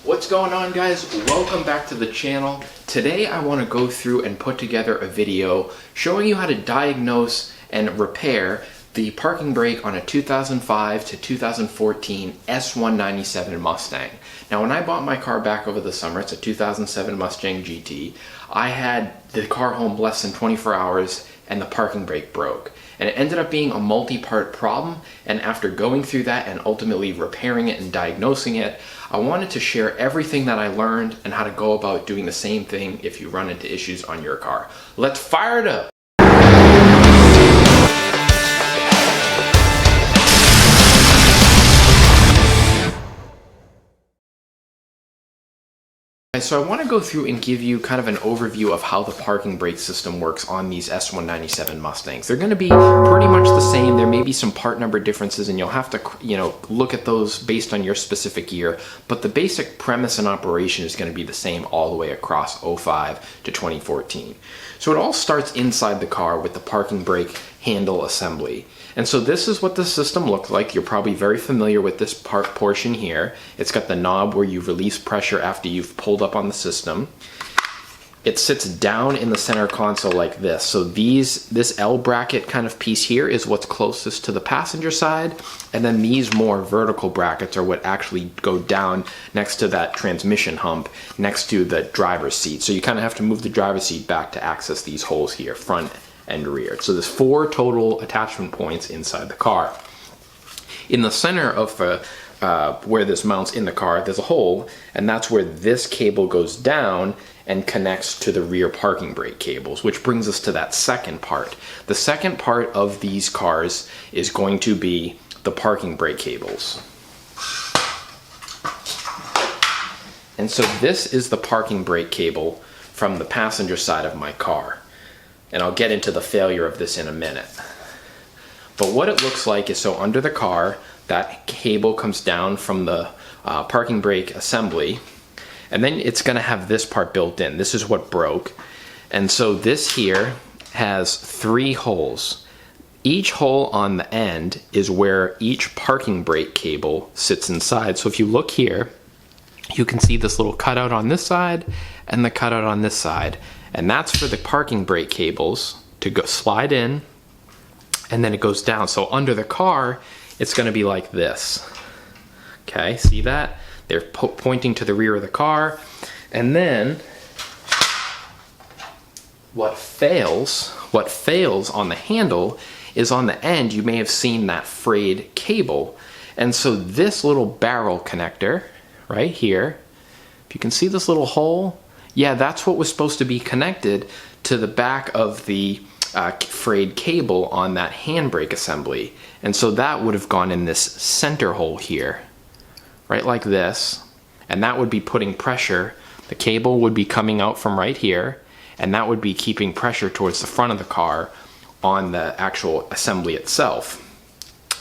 What's going on, guys? Welcome back to the channel. Today I want to go through and put together a video showing you how to diagnose and repair the parking brake on a 2005 to 2014 S197 Mustang. Now, when I bought my car back over the summer, it's a 2007 Mustang GT, I had the car home less than 24 hours and the parking brake broke. And it ended up being a multi-part problem, and after going through that and ultimately repairing it and diagnosing it, I wanted to share everything that I learned and how to go about doing the same thing if you run into issues on your car. Let's fire it up! So I want to go through and give you kind of an overview of how the parking brake system works on these S197 Mustangs. They're going to be pretty much the same. There may be some part number differences and you'll have to, look at those based on your specific year, but the basic premise and operation is going to be the same all the way across 05 to 2014. So it all starts inside the car with the parking brake handle assembly. And so this is what the system looks like. You're probably very familiar with this portion here. It's got the knob where you release pressure after you've pulled up on the system. It sits down in the center console like this. So this L bracket kind of piece here is what's closest to the passenger side, and then these more vertical brackets are what actually go down next to that transmission hump next to the driver's seat. So you kind of have to move the driver's seat back to access these holes here, front and rear. So there's 4 total attachment points inside the car. In the center of where this mounts in the car, there's a hole, and that's where this cable goes down and connects to the rear parking brake cables, which brings us to that second part. The second part of these cars is going to be the parking brake cables. And so this is the parking brake cable from the passenger side of my car. And I'll get into the failure of this in a minute. But what it looks like is, so under the car, that cable comes down from the parking brake assembly, and then it's going to have this part built in. This is what broke. And so this here has 3 holes. Each hole on the end is where each parking brake cable sits inside. So if you look here, you can see this little cutout on this side and the cutout on this side. And that's for the parking brake cables to go slide in, and then it goes down. So under the car, it's going to be like this. Okay, see that? They're pointing to the rear of the car. And then what fails on the handle is on the end, you may have seen that frayed cable. And so this little barrel connector right here, if you can see this little hole, yeah, that's what was supposed to be connected to the back of the frayed cable on that handbrake assembly. And so that would have gone in this center hole here, right like this. And that would be putting pressure. The cable would be coming out from right here, and that would be keeping pressure towards the front of the car on the actual assembly itself.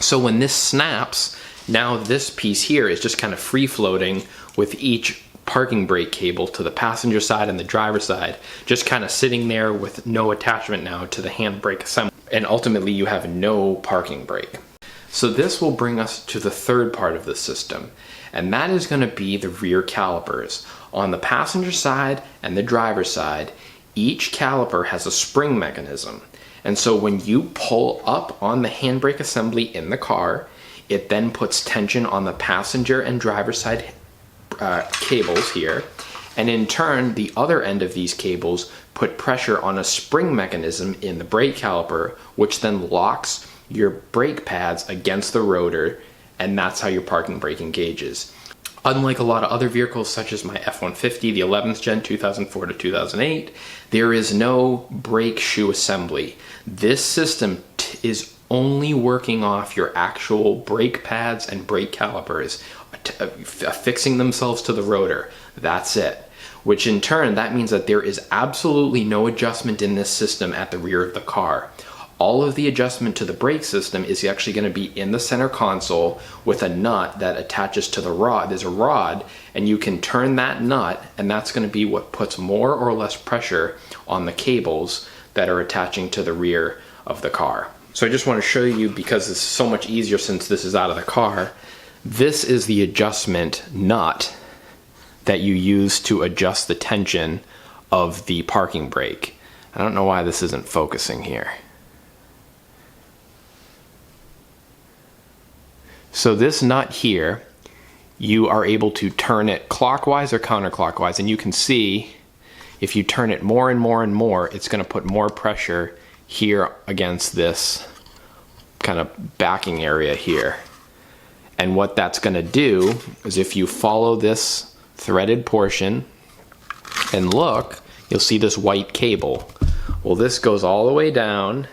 So when this snaps, now this piece here is just kind of free floating with each parking brake cable to the passenger side and the driver's side, just kind of sitting there with no attachment now to the handbrake assembly. And ultimately you have no parking brake. So this will bring us to the third part of the system, and that is going to be the rear calipers. On the passenger side and the driver's side, each caliper has a spring mechanism. And so when you pull up on the handbrake assembly in the car, it then puts tension on the passenger and driver's side cables here, and in turn the other end of these cables put pressure on a spring mechanism in the brake caliper, which then locks your brake pads against the rotor, and that's how your parking brake engages. Unlike a lot of other vehicles such as my F-150, the 11th gen 2004 to 2008, there is no brake shoe assembly. This system is only working off your actual brake pads and brake calipers, affixing themselves to the rotor. That's it. Which in turn, that means that there is absolutely no adjustment in this system at the rear of the car. All of the adjustment to the brake system is actually going to be in the center console with a nut that attaches to the rod. There's a rod, and you can turn that nut, and that's going to be what puts more or less pressure on the cables that are attaching to the rear of the car. So I just want to show you, because it's so much easier since this is out of the car, this is the adjustment nut that you use to adjust the tension of the parking brake. I don't know why this isn't focusing here. So this nut here, you are able to turn it clockwise or counterclockwise, and you can see if you turn it more and more and more, it's going to put more pressure here against this kind of backing area here. And what that's going to do is, if you follow this threaded portion and look, you'll see this white cable. Well, this goes all the way down,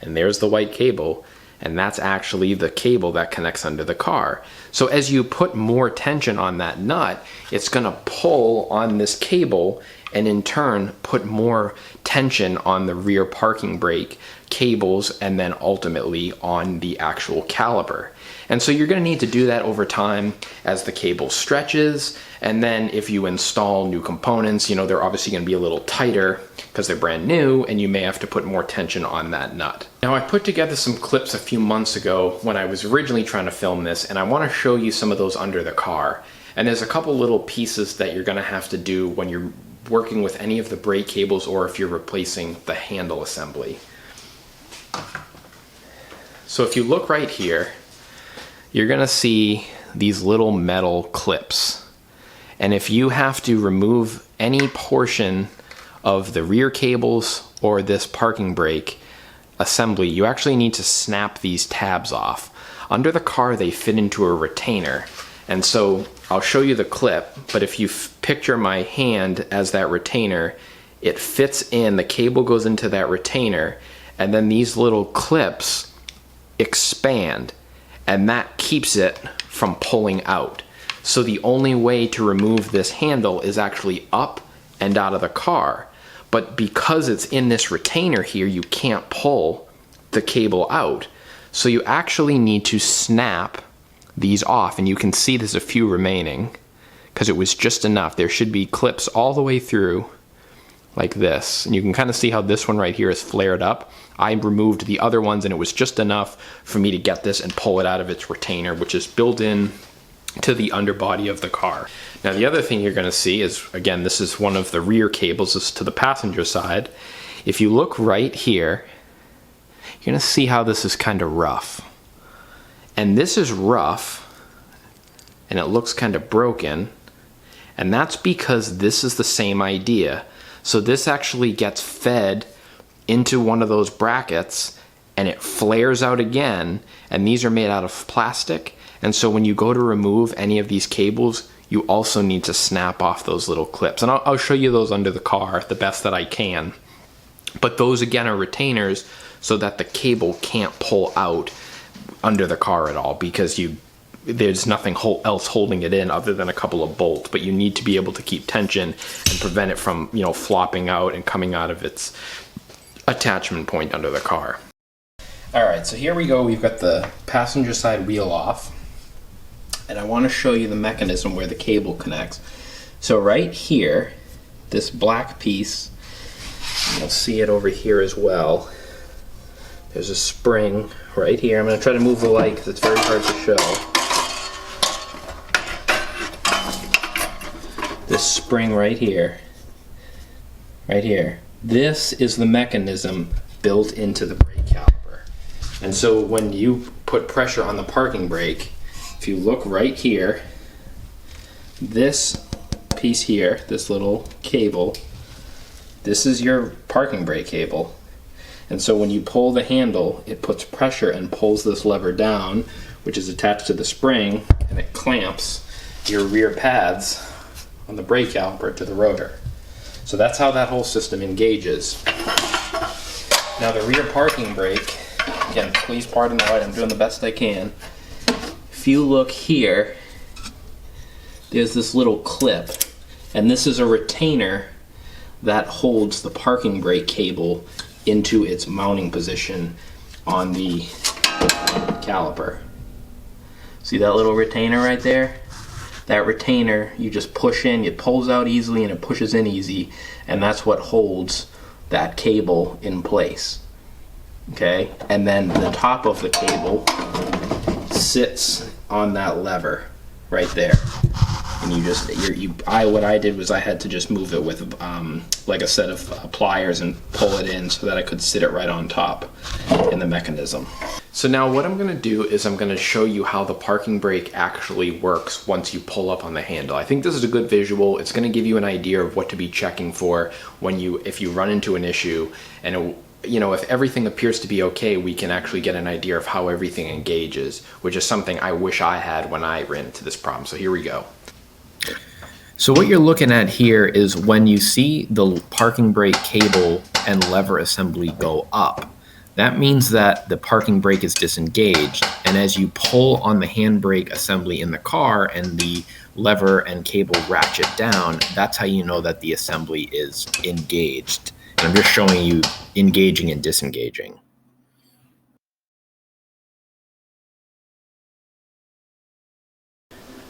and there's the white cable, and that's actually the cable that connects under the car. So as you put more tension on that nut, it's going to pull on this cable and in turn put more tension on the rear parking brake cables and then ultimately on the actual caliper. And so you're going to need to do that over time as the cable stretches, and then if you install new components, you know, they're obviously going to be a little tighter because they're brand new, and you may have to put more tension on that nut. Now, I put together some clips a few months ago when I was originally trying to film this, and I want to show you some of those under the car. And there's a couple little pieces that you're going to have to do when you're working with any of the brake cables or if you're replacing the handle assembly. So if you look right here, you're going to see these little metal clips. And if you have to remove any portion of the rear cables or this parking brake assembly, you actually need to snap these tabs off. Under the car, they fit into a retainer. And so I'll show you the clip, but if you picture my hand as that retainer, it fits in, the cable goes into that retainer, and then these little clips expand, and that keeps it from pulling out. So the only way to remove this handle is actually up and out of the car. But because it's in this retainer here, you can't pull the cable out. So you actually need to snap these off, and you can see there's a few remaining because it was just enough. There should be clips all the way through like this, and you can kind of see how this one right here is flared up. I removed the other ones, and it was just enough for me to get this and pull it out of its retainer, which is built in to the underbody of the car. Now, the other thing you're going to see is, again, this is one of the rear cables. This is to the passenger side. If you look right here, you're going to see how this is kind of rough. And this is rough, and it looks kind of broken, and that's because this is the same idea. So this actually gets fed into one of those brackets, and it flares out again, and these are made out of plastic. And so when you go to remove any of these cables, you also need to snap off those little clips. And I'll show you those under the car the best that I can. But those, again, are retainers so that the cable can't pull out under the car at all, because there's nothing else holding it in other than a couple of bolts. But you need to be able to keep tension and prevent it from, you know, flopping out and coming out of its attachment point under the car. All right, so here we go. We've got the passenger side wheel off, and I want to show you the mechanism where the cable connects. So right here, this black piece, you'll see it over here as well. There's a spring right here. I'm going to try to move the light because it's very hard to show. This spring right here. Right here. This is the mechanism built into the brake caliper. And so when you put pressure on the parking brake, if you look right here, this piece here, this little cable, this is your parking brake cable. And so when you pull the handle, it puts pressure and pulls this lever down, which is attached to the spring, and it clamps your rear pads on the brake caliper to the rotor. So that's how that whole system engages. Now the rear parking brake, again, please pardon the light, I'm doing the best I can. If you look here, there's this little clip, and this is a retainer that holds the parking brake cable into its mounting position on the caliper. See that little retainer right there? That retainer, you just push in, it pulls out easily and it pushes in easy, and that's what holds that cable in place. Okay? And then the top of the cable sits on that lever right there. and what I did was I had to just move it with like a set of pliers and pull it in so that I could sit it right on top in the mechanism. So now what I'm going to do is I'm going to show you how the parking brake actually works once you pull up on the handle. I think this is a good visual. It's going to give you an idea of what to be checking for when if you run into an issue, and if everything appears to be okay, we can actually get an idea of how everything engages, which is something I wish I had when I ran into this problem. So here we go. So what you're looking at here is when you see the parking brake cable and lever assembly go up, that means that the parking brake is disengaged, and as you pull on the handbrake assembly in the car and the lever and cable ratchet down, that's how you know that the assembly is engaged. And I'm just showing you engaging and disengaging.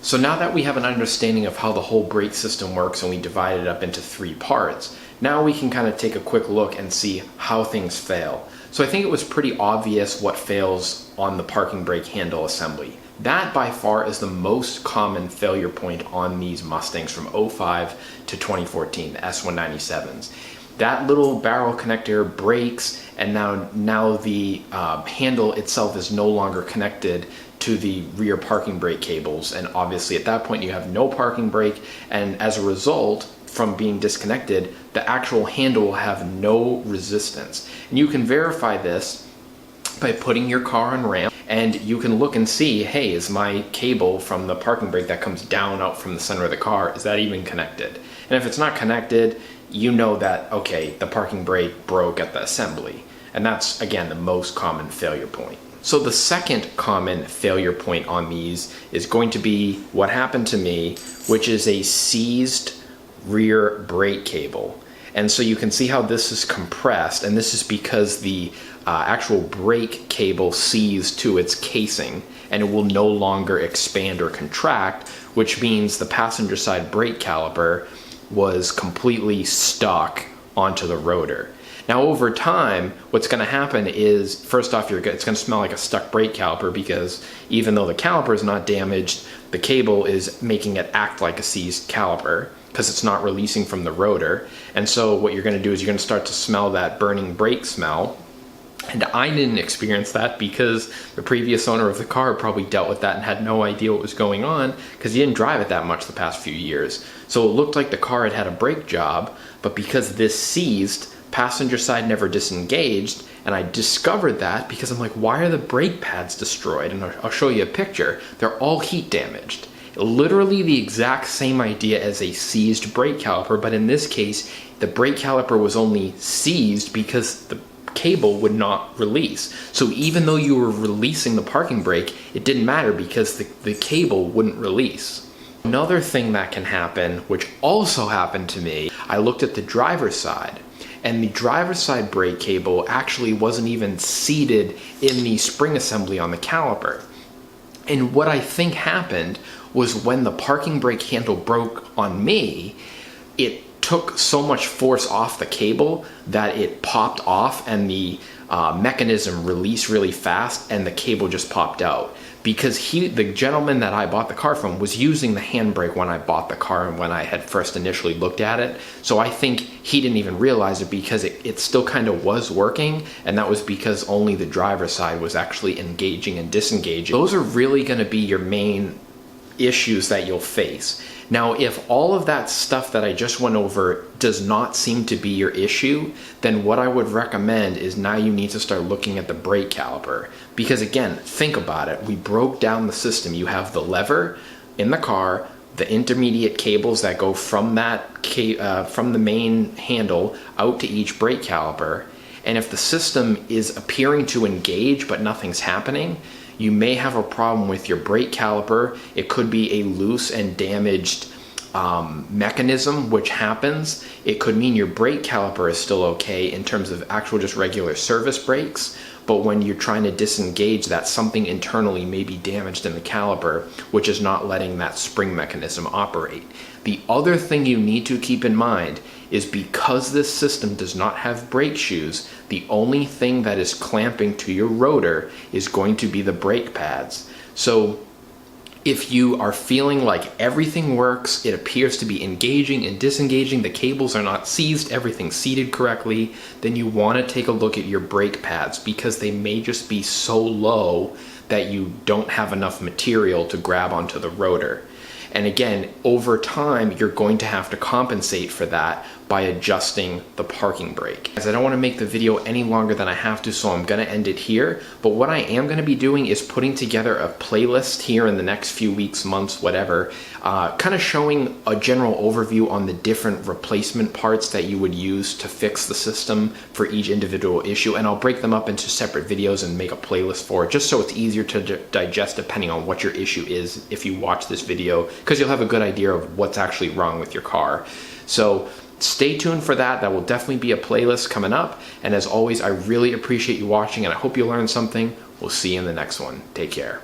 So now that we have an understanding of how the whole brake system works and we divide it up into 3 parts, now we can kind of take a quick look and see how things fail. So I think it was pretty obvious what fails on the parking brake handle assembly. That by far is the most common failure point on these Mustangs from 05 to 2014, the S197s. That little barrel connector breaks, and now the handle itself is no longer connected to the rear parking brake cables, and obviously at that point you have no parking brake, and as a result, from being disconnected, the actual handle will have no resistance. And you can verify this by putting your car on ramp, and you can look and see, hey, is my cable from the parking brake that comes down out from the center of the car, is that even connected? And if it's not connected, you know that, okay, the parking brake broke at the assembly. And that's, again, the most common failure point. So the second common failure point on these is going to be what happened to me, which is a seized rear brake cable. And so you can see how this is compressed, and this is because the actual brake cable seized to its casing, and it will no longer expand or contract, which means the passenger side brake caliper was completely stuck onto the rotor. Now over time, what's going to happen is, first off, it's going to smell like a stuck brake caliper, because even though the caliper is not damaged, the cable is making it act like a seized caliper because it's not releasing from the rotor. And so what you're going to do is you're going to start to smell that burning brake smell. And I didn't experience that because the previous owner of the car probably dealt with that and had no idea what was going on, because he didn't drive it that much the past few years. So it looked like the car had a brake job, but because this seized, passenger side never disengaged, and I discovered that because I'm like, why are the brake pads destroyed? And I'll show you a picture. They're all heat damaged. Literally the exact same idea as a seized brake caliper, but in this case, the brake caliper was only seized because the cable would not release. So even though you were releasing the parking brake, it didn't matter because the cable wouldn't release. Another thing that can happen, which also happened to me, I looked at the driver's side, and the driver's side brake cable actually wasn't even seated in the spring assembly on the caliper. And what I think happened was when the parking brake handle broke on me, it took so much force off the cable that it popped off, and the mechanism released really fast, and the cable just popped out. Because the gentleman that I bought the car from was using the handbrake when I bought the car and when I had first initially looked at it. So I think he didn't even realize it because it still kind of was working, and that was because only the driver's side was actually engaging and disengaging. Those are really going to be your main issues that you'll face. Now, if all of that stuff that I just went over does not seem to be your issue, then what I would recommend is now you need to start looking at the brake caliper. Because again, think about it. We broke down the system. You have the lever in the car, the intermediate cables that go from from the main handle out to each brake caliper. And if the system is appearing to engage but nothing's happening, you may have a problem with your brake caliper. It could be a loose and damaged mechanism, which happens. It could mean your brake caliper is still okay in terms of actual just regular service brakes, but when you're trying to disengage that, something internally may be damaged in the caliper, which is not letting that spring mechanism operate. The other thing you need to keep in mind is because this system does not have brake shoes, the only thing that is clamping to your rotor is going to be the brake pads. So If you are feeling like everything works, it appears to be engaging and disengaging, the cables are not seized, everything's seated correctly, then you want to take a look at your brake pads, because they may just be so low that you don't have enough material to grab onto the rotor. And again, over time, you're going to have to compensate for that by adjusting the parking brake. As I don't want to make the video any longer than I have to, so I'm going to end it here. But what I am going to be doing is putting together a playlist here in the next few weeks, months, whatever, kind of showing a general overview on the different replacement parts that you would use to fix the system for each individual issue. And I'll break them up into separate videos and make a playlist for it, just so it's easier to digest depending on what your issue is if you watch this video, because you'll have a good idea of what's actually wrong with your car. So stay tuned for that. That will definitely be a playlist coming up. And as always, I really appreciate you watching, and I hope you learned something. We'll see you in the next one. Take care.